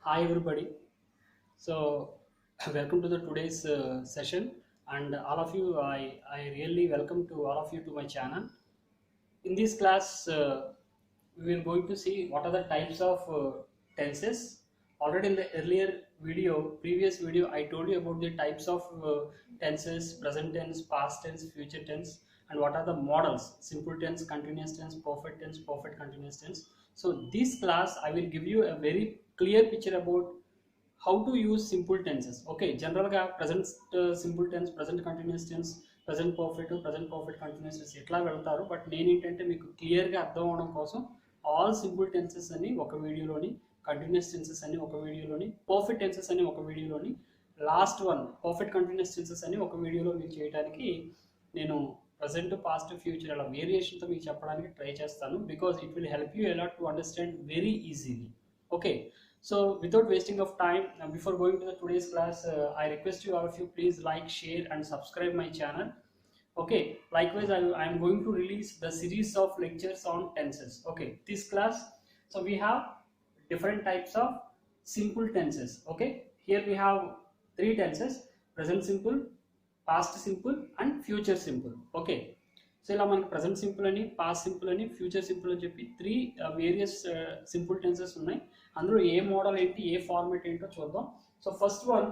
Hi everybody. So welcome to the today's session, and all of you, I really welcome to all of you to my channel. In this class, we are going to see what are the types of tenses. Already in the previous video, I told you about the types of tenses: present tense, past tense, future tense, and what are the models: simple tense, continuous tense, perfect continuous tense. So this class, I will give you a very clear picture about how to use simple tenses. Okay, general గా present simple tense, present continuous tense, present perfect continuous tense ఇట్లా వెళ్తారు. But నేను ఏంటంటే మీకు clear గా అర్థం అవడం కోసం ఆల్ సింపుల్ టెన్సెస్ అని ఒక వీడియోలోని, కంటిన్యూస్ టెన్సెస్ అని ఒక వీడియోలోని, పర్ఫెక్ట్ టెన్సెస్ అని ఒక వీడియోలోని, last one perfect continuous tenses అని ఒక వీడియోలో మీకు చేయడానికి నేను ప్రజెంట్ పాస్ట్ ఫ్యూచర్ అలా వేరియేషన్తో మీకు చెప్పడానికి ట్రై చేస్తాను. Because it will help you a lot to understand very easily. Okay, so without wasting of time, before going to the today's class, I request you all of you, please like, share and subscribe my channel. Okay, likewise I am going to release the series of lectures on tenses. Okay, this class, so we have different types of simple tenses. Okay, here we have three tenses: present simple, past simple and future simple. Okay, so ఇలా మనకి present simple అని, past simple అని, future simple అని చెప్పి three various simple tenses ఉన్నాయి. అందులో ఏ model ఏంటి, ఏ format ఏంటో చూద్దాం. So first one,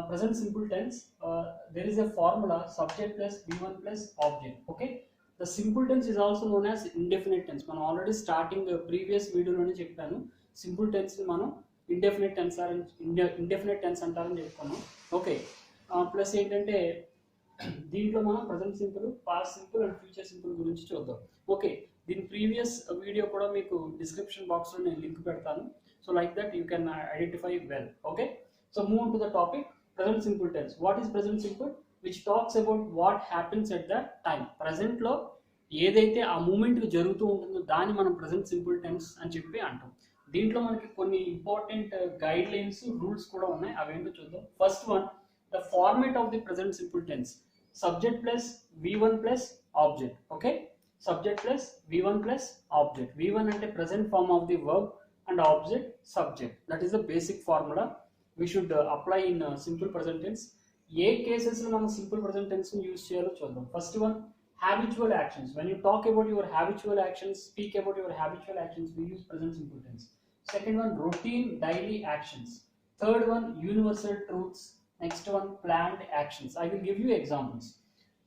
present simple tense. There is a formula subject plus V1 plus object. Okay, the simple tense is also known as indefinite tense. మనం already starting previous వీడియోలోనే చెప్పాను, simple tense మనం indefinite tense అంటారని చెప్పుకున్నాం. Okay, plus ఏంటంటే దీంట్లో మనం present simple, past simple and future simple గురించి చూద్దాం. ఓకే, దీని ప్రీవియస్ వీడియో కూడా మీకు డిస్క్రిప్షన్ బాక్స్లో నేను లింక్ పెడతాను. So like that you can identify well. Okay, so move to the topic present simple tense. What is present simple? Which talks about what happens at the time. ప్రజెంట్లో ఏదైతే ఆ moment జరుగుతూ ఉంటుందో దాన్ని మనం ప్రజెంట్ సింపుల్ టెన్స్ అని చెప్పి అంటాం. దీంట్లో మనకి కొన్ని ఇంపార్టెంట్ గైడ్ లైన్స్, రూల్స్ కూడా ఉన్నాయి. అవేంటో చూద్దాం. First one, the format of the present simple tense: subject plus V1 plus object. Okay, subject plus V1 plus object. V1 ante present form of the verb and object subject. That is the basic formula we should apply in simple present tense. A cases లో మనం simple present tense ని use చేయాలో చూద్దాం. First one, habitual actions. When you talk about your habitual actions, speak about your habitual actions, we use present simple tense. Second one, routine daily actions. Third one, universal truths. Next one, planned actions. I will give you examples.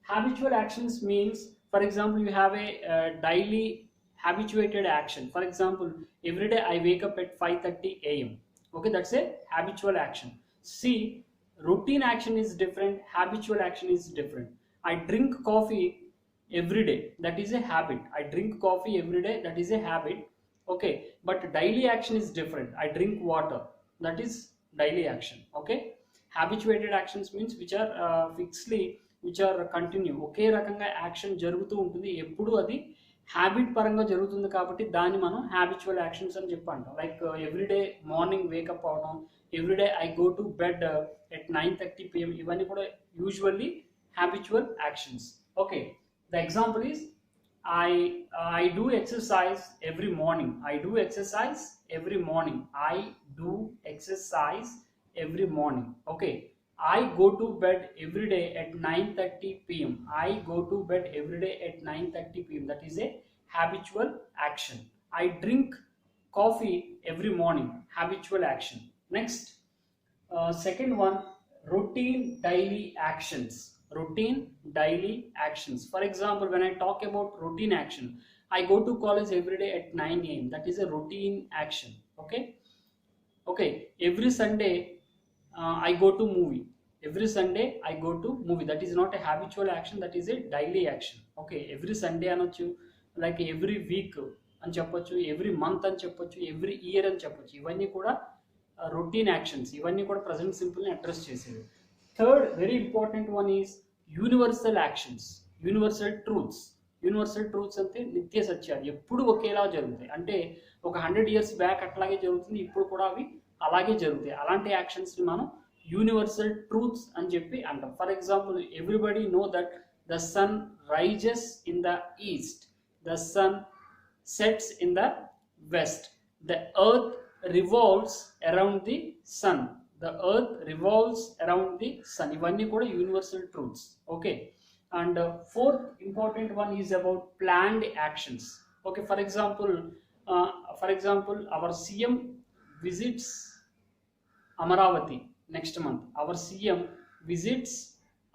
Habitual actions means, for example, you have a daily habituated action. For example, every day I wake up at 5:30 a.m. Okay, that's a habitual action. See, routine action is different, habitual action is different. I drink coffee every day, that is a habit. I drink coffee every day, that is a habit. Okay, but daily action is different. I drink water, that is daily action. Okay, habituated actions means which are fixedly, which are continue, ఒకే రకంగా action జరుగుతూ ఉంటుంది, ఎప్పుడు అది habit పరంగా జరుగుతుంది కాబట్టి దాన్ని మనం హ్యాబిచువల్ యాక్షన్స్ అని చెప్పి అంటాం. లైక్ ఎవ్రీడే మార్నింగ్ వేకప్ అవడం, everyday I go to bed at 9:30 PM, ఇవన్నీ కూడా usually habitual actions. Okay, the example is I do exercise every morning. I do exercise every morning. I do exercise every morning. Okay, I go to bed every day at 9:30 PM. I go to bed every day at 9:30 PM. That is a habitual action. I drink coffee every morning, habitual action. Next, second one, routine daily actions. Routine daily actions. For example, when I talk about routine action, I go to college every day at 9 AM. That is a routine action. Okay, every Sunday I go to movie. Every Sunday I go to movie. That is not a habitual action, that is a daily action. Okay, every Sunday అనొచ్చు, like every week అని చెప్పొచ్చు, every month అని చెప్పొచ్చు, every year అని చెప్పొచ్చు. ఇవన్నీ కూడా routine actions. ఇవన్నీ కూడా ప్రజెంట్ సింపుల్ని అడ్రస్ చేసేవి. Third very important one is universal actions, universal truths. Universal truths అంటే నిత్య సత్యాలు, ఎప్పుడు ఒకేలా జరుగుతాయి. అంటే ఒక 100 years బ్యాక్ అట్లాగే జరుగుతుంది, ఇప్పుడు కూడా అవి అలాగే జరుగుతాయి. అలాంటి యాక్షన్స్ని మనం యూనివర్సల్ ట్రూత్స్ అని చెప్పి అంటాం. For example, everybody know that the sun rises in the east, the sun sets in the west, the earth revolves around the sun. The earth revolves around the sun. ఇవన్నీ కూడా universal truths. Okay. And fourth important one is about planned actions. Okay, for example hour CM visits Amaravati next month. Our CM visits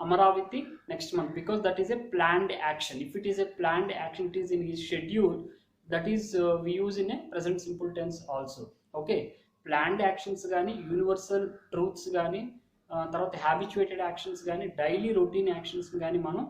Amaravati next month because that is a planned action. If it is a planned action, it is in his schedule. That is we use in a present simple tense also. Okay, planned actions గానీ universal truths కానీ తర్వాత habituated actions కానీ daily routine actions కానీ మనం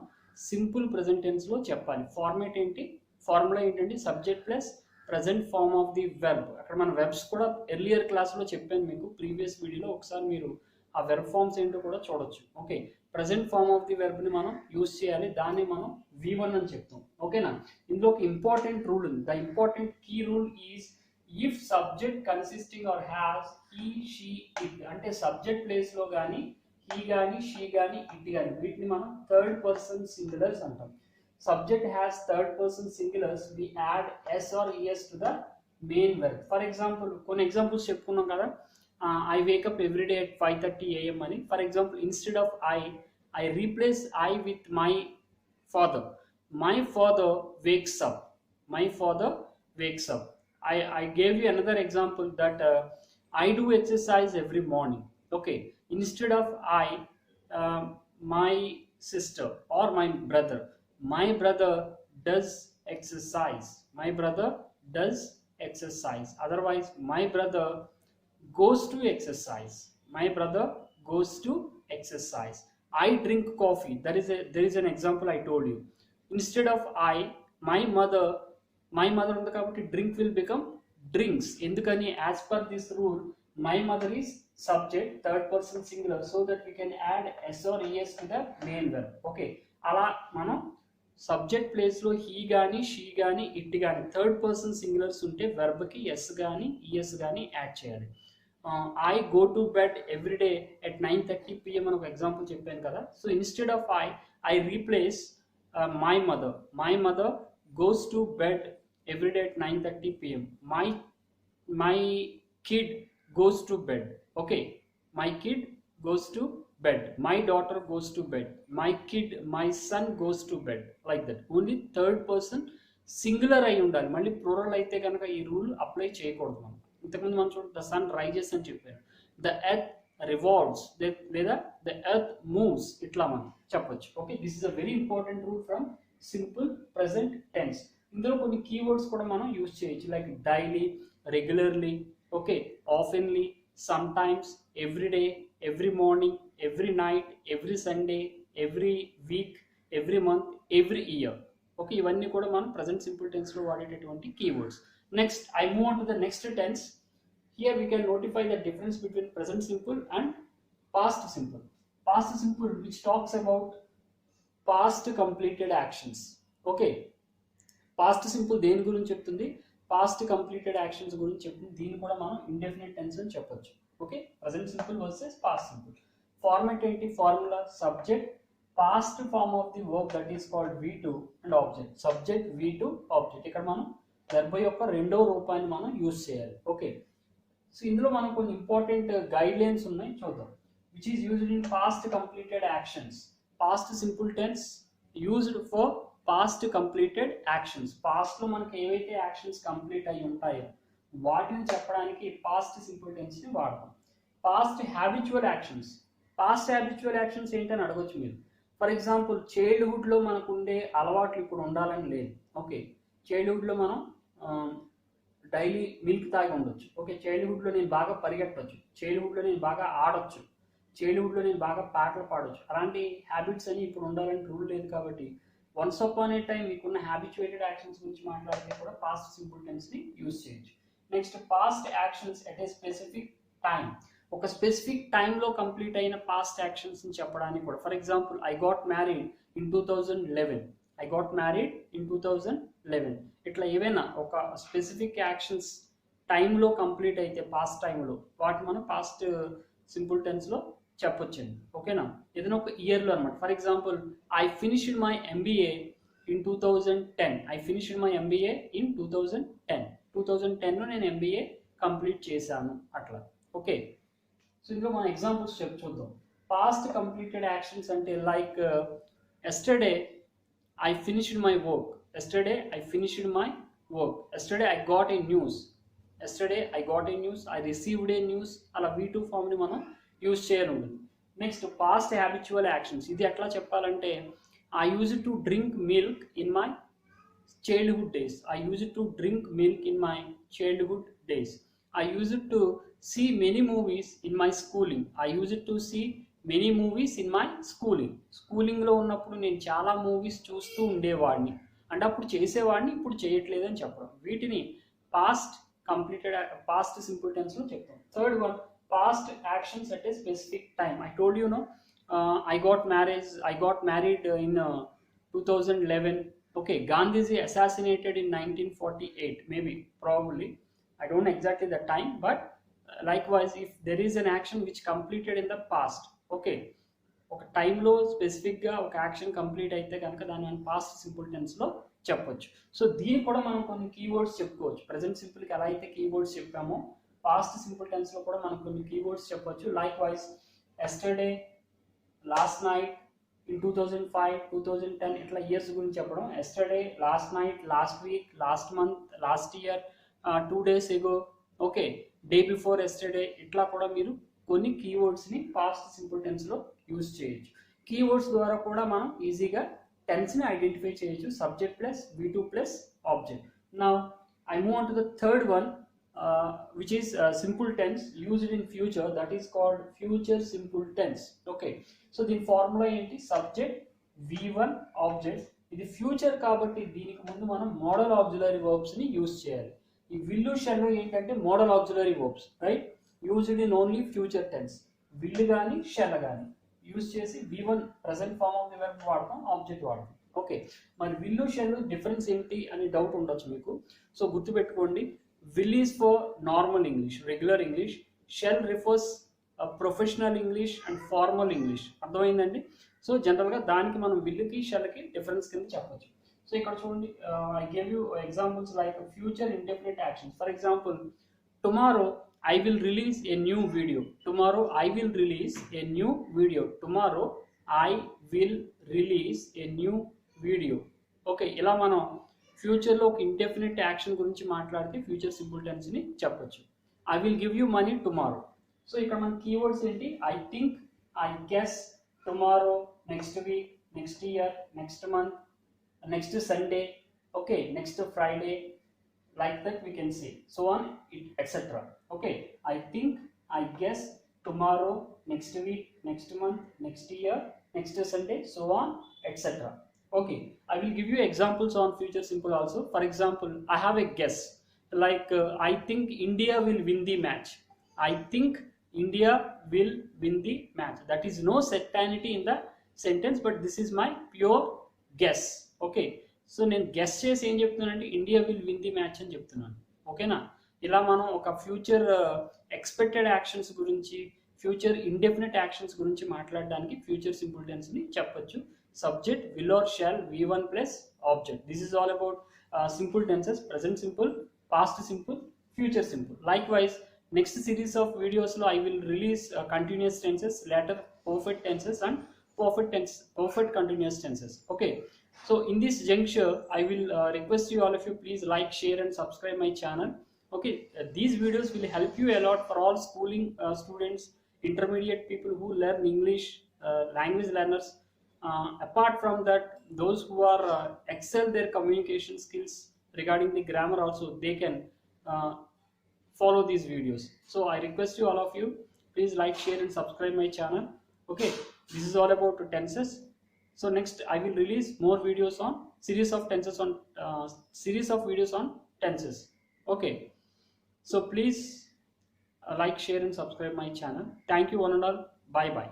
simple present టెన్స్లో చెప్పాలి. Formula ఏంటంటే subject plus present form of the verb. అక్కడ మన వెర్బ్స్ కూడా ఎర్లియర్ క్లాస్లో చెప్పాను మీకు, ప్రీవియస్ వీడియోలో ఒకసారి మీరు ఆ వెర్బ్ ఫార్మ్స్ ఏంటో కూడా చూడొచ్చు. Okay, present form of the వెర్బ్ని మనం యూజ్ చేయాలి, దాన్ని మనం V1 అని చెప్తాం. ఓకేనా. ఇందులో ఒక ఇంపార్టెంట్ రూల్ ఉంది. The important key rule is if subject consisting or has he she it, అంటే సబ్జెక్ట్ ప్లేస్లో కానీ హీ కానీ షీ కానీ ఇట్ కానీ వీటిని మనం థర్డ్ పర్సన్ సింగులర్స్ అంటాం. Subject has third person singulars, we add s or es to the main verb. For example, కొన్ని examples చెప్పుకున్నాం కదా. I wake up every day at 5:30 am అని. For example, instead of I replace I with my father. My father wakes up. My father wakes up. I gave you another example that I do exercise every morning. Okay, instead of my sister or my brother. My brother does exercise. My brother does exercise. Otherwise, my brother goes to exercise. My brother goes to exercise. I drink coffee. There is an example I told you. Instead of my mother ఉంది కాబట్టి drink will become drinks. ఎందుకని as per this rule, my mother is subject, third person singular, so that we can add s or es to the main verb. Okay, అలా మనం subject ప్లేస్లో he కానీ she కానీ it కానీ third person singulars ఉంటే వెర్బ్కి yes కానీ ES కానీ add చేయాలి. I go to bed every day at 9:30 PM అని ఒక ఎగ్జాంపుల్ చెప్పాను కదా. So instead of I replace my mother goes to bed every day at 9:30 PM. My kid goes to bed. Okay, my kid goes to bed. My daughter goes to bed. My son goes to bed. Like that. Only third person singular అయి ఉండాలి. మళ్ళీ plural అయితే కనుక ఈ rule apply చేయకూడదు. మనం ఇంతకుముందు మనం చూడండి, ద సన్ రైజెస్ అని చెప్పారు, ద ఎర్త్ రివాల్వ్స్ లేదా ద ఎర్త్ మూవ్స్, ఇట్లా మనం చెప్పొచ్చు. Okay, this is a very important rule from simple present tense. ఇందులో కొన్ని కీవర్డ్స్ కూడా మనం యూజ్ చేయొచ్చు, like daily, regularly, okay, oftenly, sometimes, every day, every morning, every night, every Sunday, every week, every month, every year. Okay, ఇవన్నీ కూడా మనం present simple tense లో వాడేటటువంటి keywords. Next, I move on to the next tense. Here we can notify the difference between present simple and past simple. Past simple, which talks about past completed actions. Okay, past simple దేని గురించి చెప్తుంది? Past completed actions గురించి చెప్తుంది. దీన్ని కూడా మనం indefinite tense అని చెప్పొచ్చు. Okay, present simple versus past simple. Format ఏంటి? Formula subject past form of the verb that is called V2 and object. Subject V2 object. ఇక్కడ మనం వెర్బ్ యొక్క రెండవ రూపాన్ని మనం యూజ్ చేయాలి. ఓకే, సో ఇందులో మనం కొన్ని ఇంపార్టెంట్ గైడ్ లైన్స్ ఉన్నాయి, చూద్దాం. Which is used in past completed actions. Past simple tense used for past completed actions. పాస్ట్లో మనకి ఏవైతే యాక్షన్స్ కంప్లీట్ అయి ఉంటాయో వాటిని చెప్పడానికి పాస్ట్ సింపుల్ టెన్స్ని వాడతాం. Past habitual actions. Past habitual actions ఏంటని అడగొచ్చు మీరు. ఫర్ ఎగ్జాంపుల్, చైల్డ్హుడ్లో మనకు ఉండే అలవాట్లు ఇప్పుడు ఉండాలని లేదు. ఓకే, చైల్డ్హుడ్లో మనం డైలీ మిల్క్ తాగి ఉండొచ్చు. ఓకే, చైల్డ్హుడ్లో నేను బాగా పరిగెట్టవచ్చు, చైల్డ్హుడ్లో నేను బాగా ఆడొచ్చు, చైల్డ్హుడ్లో నేను బాగా పాటలు పాడొచ్చు. అలాంటి హ్యాబిట్స్ అని ఇప్పుడు ఉండాలని రూల్ లేదు. కాబట్టి వన్స్ అపాన్ ఏ టైం మీకున్న హ్యాబిచుయేటెడ్ యాక్షన్స్ గురించి మాట్లాడితే కూడా పాస్ట్ సింపుల్ టెన్స్ని యూజ్ చేయొచ్చు. Next, past actions at a specific time. ఒక స్పెసిఫిక్ టైంలో కంప్లీట్ అయిన పాస్ట్ యాక్షన్స్ని చెప్పడానికి కూడా. For example, I got married in 2011. I got married in 2011. ఇట్లా ఏవైనా ఒక స్పెసిఫిక్ యాక్షన్స్ టైంలో కంప్లీట్ అయితే పాస్ట్ టైంలో వాటి మనం పాస్ట్ సింపుల్ టెన్స్లో చెప్పొచ్చండి. ఓకేనా, ఏదైనా ఒక ఇయర్లో అనమాట. For example, I finished my MBA in 2010. I finished my MBA in 2010. 2010లో నేను MBA కంప్లీట్ చేశాను అట్లా. ఓకే, సో ఇందులో మన ఎగ్జాంపుల్స్ చూద్దాం. పాస్ట్ కంప్లీటెడ్ యాక్షన్స్ అంటే like yesterday I finished my work. Yesterday I finished my work. Yesterday I got a news. Yesterday I got a news. I received a news. అలా V2 ఫామ్ని మనం use చేయాలి ఉంటుంది. Next past habitual actions. ఇది ఎట్లా చెప్పాలంటే I use to drink milk in my childhood days. I used to drink milk in my childhood days. I used to see many movies in my schooling. I used to see many movies in my schooling. స్కూలింగ్లో ఉన్నప్పుడు నేను చాలా movies చూస్తూ ఉండేవాడిని, అంటే అప్పుడు చేసేవాడిని, ఇప్పుడు చేయట్లేదని చెప్పడం. వీటిని పాస్ట్ కంప్లీటెడ్ పాస్ట్ సింపుల్ టెన్స్లో చెప్తాం. Third one, past actions at a specific time. I told you know I got married in 2011. Okay, Gandhiji assassinated in 1948, maybe, probably. I don't know exactly the time, but likewise, if there is an action which completed in the past, okay, ఒక టైంలో స్పెసిఫిక్గా ఒక action complete అయితే కనుక దాన్ని మనం past simple టెన్స్లో చెప్పొచ్చు. So దీనికి కూడా మనం కొన్ని కీవర్డ్స్ చెప్పుకోవచ్చు. ప్రజెంట్ సింపుల్కి ఎలా అయితే కీవర్డ్స్ చెప్పామో పాస్ట్ సింపుల్ టెన్స్లో కూడా మనం కొన్ని కీవర్డ్స్ చెప్పొచ్చు. Like wise yesterday, last night, in 2005, 2010 ఇట్లా ఇయర్స్ గురించి చెప్పడం. Yesterday, last night, last week, last month, last year, 2 days ago, okay, day before yesterday, ఇట్లా కూడా మీరు కొన్ని కీవర్డ్స్ని పాస్ట్ సింపుల్ టెన్స్లో యూజ్ చేయొచ్చు. కీవర్డ్స్ ద్వారా కూడా మనం ఈజీగా టెన్స్ని ఐడెంటిఫై చేయొచ్చు. Subject plus V2 plus object. Now I move on to the third one, which is simple tense used in future, that is called future simple tense. Okay, so the formula ఏంటి, subject V1 object. ఇది future కాబట్టి దీనికి ముందు మనం modal auxiliary verbs ని use చేయాలి. ఈ will shall ఏంటంటే modal auxiliary verbs, right, used in only future tense. Will కానీ షెల్ కానీ యూజ్ చేసి V1 present form of the verb వాడతాం, ఆబ్జెక్ట్ వాడతాం. ఓకే, మరి విల్లు షెల్ డిఫరెన్స్ ఏంటి అని డౌట్ ఉండొచ్చు మీకు. సో గుర్తుపెట్టుకోండి, will is for normal English, regular English. Shall refers professional English and formal English. అర్థమైందండి? సో జనరల్గా దానికి మనం విల్లుకి షెల్కి డిఫరెన్స్ కింద చెప్పచ్చు. సో ఇక్కడ చూడండి, I give you examples like future indefinite actions. For example, tomorrow I will release a new video. Tomorrow I will release a new video. Tomorrow I will release a new video. Okay, ఇలా మనం ఫ్యూచర్లో ఒక indefinite action గురించి మాట్లాడితే future simple టెన్స్ని చెప్పొచ్చు. I will give you money tomorrow. So ఇక్కడ మన కీవర్డ్స్ ఏంటి, I think, I guess, tomorrow, next week, next year, next month, next Sunday, okay, next Friday, like that we can say, so on, etc. Okay, I think, I guess, tomorrow, next week, next month, next year, next Sunday, so on, etc. Okay, I will give you examples on future simple also. For example, I have a guess, like I think India will win the match. I think India will win the match. That is no certainty in the sentence, but this is my pure guess. Okay, so నేను guess చేసి ఏం చెప్తున్నానంటే India will win the match అని చెప్తున్నాను. ఓకేనా? ఇలా మనం ఒక ఫ్యూచర్ ఎక్స్పెక్టెడ్ యాక్షన్స్ గురించి, ఫ్యూచర్ ఇండెఫినెట్ యాక్షన్స్ గురించి మాట్లాడడానికి ఫ్యూచర్ సింపుల్ టెన్స్ని చెప్పొచ్చు. Subject will or shall, V1 plus object. This is all about simple tenses, present simple, past simple, future simple. Likewise next series of వీడియోస్లో I will release continuous tenses, later perfect tenses and perfect continuous tenses. Okay, so in this juncture I will request you, all of you, please like, share and subscribe my channel. Okay, these videos will help you a lot for all schooling students, intermediate people who learn English, language learners. Apart from that, those who are excel their communication skills regarding the grammar also, they can follow these videos. So I request you, all of you, please like, share and subscribe my channel. Okay, this is all about tenses. So next I will release more videos on series of videos on tenses. Okay, so please like, share and subscribe my channel. Thank you one and all. Bye bye.